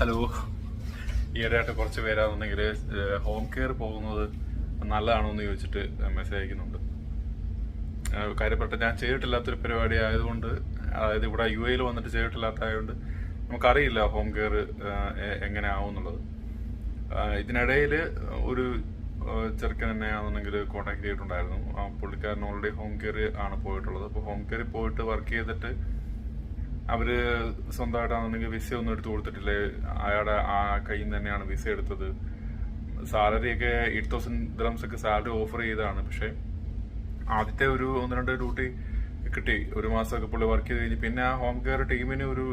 Hello. ഈയിടെയായിട്ട് കുറച്ച് പേരാണെന്നുണ്ടെങ്കിൽ home care പോകുന്നത് നല്ലതാണോ എന്ന് ചോദിച്ചിട്ട് മെസ്സേജ് അയക്കുന്നുണ്ട്. കാര്യപ്പെട്ട ഞാൻ ചെയ്തിട്ടില്ലാത്തൊരു പരിപാടി ആയതുകൊണ്ട്, അതായത് ഇവിടെ UAE വന്നിട്ട് ചെയ്തിട്ടില്ലാത്തതായതുകൊണ്ട് നമുക്കറിയില്ല ഹോം കെയർ എങ്ങനെ ആവും എന്നുള്ളത്. ഇതിനിടയിൽ ഒരു ചെറുക്കൻ എന്നെ ആണെന്നുണ്ടെങ്കിൽ കോൺടാക്ട് ചെയ്തിട്ടുണ്ടായിരുന്നു. പുള്ളിക്കാരൻ ഓൾറെഡി ഹോം കെയർ ആണ് പോയിട്ടുള്ളത്. അപ്പോൾ ഹോം കെയറിൽ പോയിട്ട് വർക്ക് ചെയ്തിട്ട് അവര് സ്വന്തമായിട്ടാണെന്നുണ്ടെങ്കിൽ വിസ ഒന്നും എടുത്തു കൊടുത്തിട്ടില്ലേ, അയാളുടെ ആ കയ്യിൽ നിന്ന് തന്നെയാണ് വിസ എടുത്തത്. സാലറി ഒക്കെ 8,000 dirhams ഒക്കെ സാലറി ഓഫർ ചെയ്തതാണ്. പക്ഷെ ആദ്യത്തെ ഒരു 1-2 ഡ്യൂട്ടി കിട്ടി, ഒരു മാസമൊക്കെ പുള്ളി വർക്ക് ചെയ്ത് കഴിഞ്ഞ് പിന്നെ ആ ഹോം കെയർ ടീമിന് ഒരു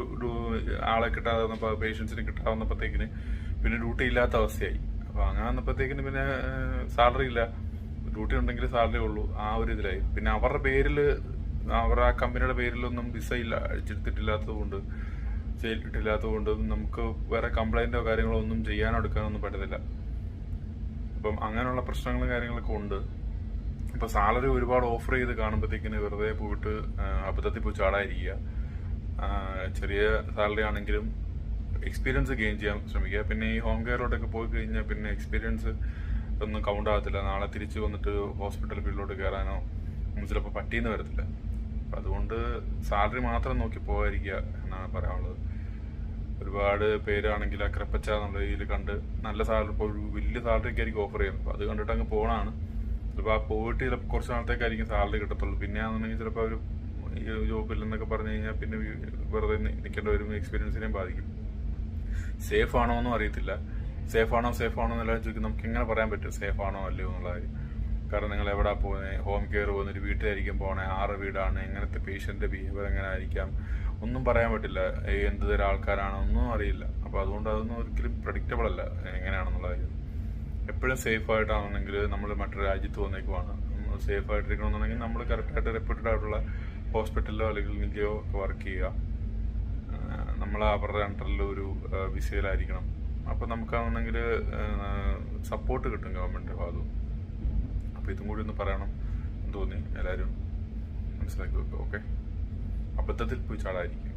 ആളെ കിട്ടാതെ വന്നപ്പോൾ, പേഷ്യൻസിന് കിട്ടാതെ വന്നപ്പോഴത്തേക്കിന് പിന്നെ ഡ്യൂട്ടി ഇല്ലാത്ത അവസ്ഥയായി. അപ്പൊ അങ്ങനെ വന്നപ്പോഴത്തേക്കിന് പിന്നെ സാലറി ഇല്ല, ഡ്യൂട്ടി ഉണ്ടെങ്കിൽ സാലറി ഉള്ളൂ, ആ ഒരു ഇതിലായി. പിന്നെ അവരുടെ പേരിൽ, അവരുടെ ആ കമ്പനിയുടെ പേരിലൊന്നും വിസ ഇല്ല, അടിച്ചെടുത്തിട്ടില്ലാത്തതുകൊണ്ട്, ചെയ്തിട്ടില്ലാത്തതുകൊണ്ട് നമുക്ക് വേറെ കംപ്ലൈന്റോ കാര്യങ്ങളോ ഒന്നും ചെയ്യാനോ എടുക്കാനൊന്നും പറ്റത്തില്ല. അപ്പം അങ്ങനെയുള്ള പ്രശ്നങ്ങളും കാര്യങ്ങളൊക്കെ ഉണ്ട്. ഇപ്പൊ സാലറി ഒരുപാട് ഓഫർ ചെയ്ത് കാണുമ്പോഴത്തേക്കിന് വെറുതെ പോയിട്ട് അബദ്ധത്തിൽ പോയി ചാടാതിരിക്കുക. ചെറിയ സാലറി ആണെങ്കിലും എക്സ്പീരിയൻസ് ഗെയിൻ ചെയ്യാൻ ശ്രമിക്കുക. പിന്നെ ഈ ഹോം കെയറിലോട്ടൊക്കെ പോയി കഴിഞ്ഞാൽ പിന്നെ എക്സ്പീരിയൻസ് ഒന്നും കൗണ്ട് ആകത്തില്ല. നാളെ തിരിച്ച് വന്നിട്ട് ഹോസ്പിറ്റൽ ഫീൽഡിലോട്ട് കയറാനോ ഒന്നും ചിലപ്പോൾ പറ്റിയെന്ന് വരത്തില്ല. അപ്പം അതുകൊണ്ട് സാലറി മാത്രം നോക്കി പോകാതിരിക്കുക എന്നാണ് പറയാനുള്ളത്. ഒരുപാട് പേരാണെങ്കിൽ അക്രപ്പച്ച എന്നുള്ള രീതിയിൽ കണ്ട് നല്ല സാലറി, ഇപ്പോൾ ഒരു വലിയ സാലറിക്ക് ആയിരിക്കും ഓഫർ ചെയ്യുന്നത്. അപ്പോൾ അത് കണ്ടിട്ട് അങ്ങ് പോകണമാണ്. ചിലപ്പോൾ ആ പോയിട്ട് ചിലപ്പോൾ കുറച്ച് നാളത്തേക്കായിരിക്കും സാലറി കിട്ടത്തുള്ളൂ. പിന്നെ ആണെന്നുണ്ടെങ്കിൽ ചിലപ്പോൾ അവർ ജോബില്ലെന്നൊക്കെ പറഞ്ഞു കഴിഞ്ഞാൽ പിന്നെ വെറുതെ നിൽക്കേണ്ടി വരും, എക്സ്പീരിയൻസിനെയും ബാധിക്കും. സേഫ് ആണോ എന്നും അറിയത്തില്ല. സേഫ് ആണോ എന്നെല്ലാം ചോദിക്കും. നമുക്ക് എങ്ങനെ പറയാൻ പറ്റും സേഫ് ആണോ അല്ലയോ എന്നുള്ള കാര്യം? കാരണം നിങ്ങൾ എവിടെ പോകുന്നത്, ഹോം കെയർ പോകുന്നൊരു വീട്ടിലായിരിക്കും പോകണേ, ആറ് വീടാണ്, എങ്ങനത്തെ പേഷ്യൻ്റെ ബിഹേവിയർ എങ്ങനെ ആയിരിക്കാം ഒന്നും പറയാൻ പറ്റില്ല. എന്ത് തരം ആൾക്കാരാണോ ഒന്നും അറിയില്ല. അപ്പോൾ അതുകൊണ്ട് അതൊന്നും ഒരിക്കലും പ്രഡിക്റ്റബിൾ അല്ല എങ്ങനെയാണെന്നുള്ള കാര്യം. എപ്പോഴും സേഫ് ആയിട്ടാണെന്നുണ്ടെങ്കിൽ നമ്മൾ മറ്റൊരു രാജ്യത്ത് വന്നേക്കുവാണ്, നമ്മൾ സേഫ് ആയിട്ടിരിക്കണമെന്നുണ്ടെങ്കിൽ നമ്മൾ കറക്റ്റായിട്ട് റെപ്യൂട്ടഡ് ആയിട്ടുള്ള ഹോസ്പിറ്റലിലോ അല്ലെങ്കിൽ ക്ലിനിക്കിലോ ഒക്കെ വർക്ക് ചെയ്യുക. നമ്മൾ അവരുടെ അണ്ടറിൽ ഒരു വിസയിലായിരിക്കണം. അപ്പോൾ നമുക്കാണെന്നുണ്ടെങ്കിൽ സപ്പോർട്ട് കിട്ടും ഗവൺമെൻറ് ഭാഗത്തും. അപ്പോൾ ഇതും കൂടി ഒന്ന് പറയണം എന്ന് തോന്നി. എല്ലാവരും മനസ്സിലാക്കി വെക്കുക. ഓക്കെ, അബദ്ധത്തിൽ പോയി ചാടാതിരിക്കും.